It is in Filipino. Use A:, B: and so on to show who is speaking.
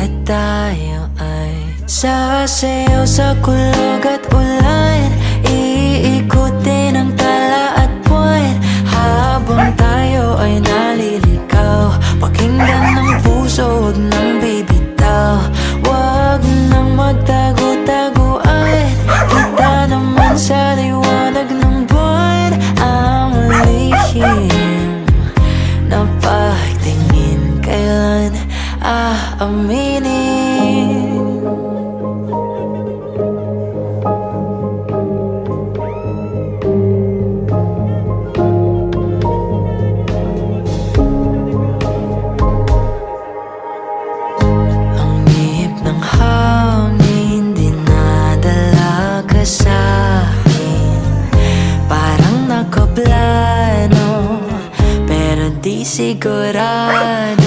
A: At tayo ay sasayaw sa kulog at ulan, iikutin ang tala at buwan, habang tayo ay nalilikaw. Pakinggan ng puso, huwag nang bibitaw. Huwag nang magtago-taguan, kita naman sa liwanag ng buwan. Ang lihim na pagtingin, kailan aaminin? Ang ihip ng hangin dinadala ka sa'kin, parang nakaplano pero di sigurado.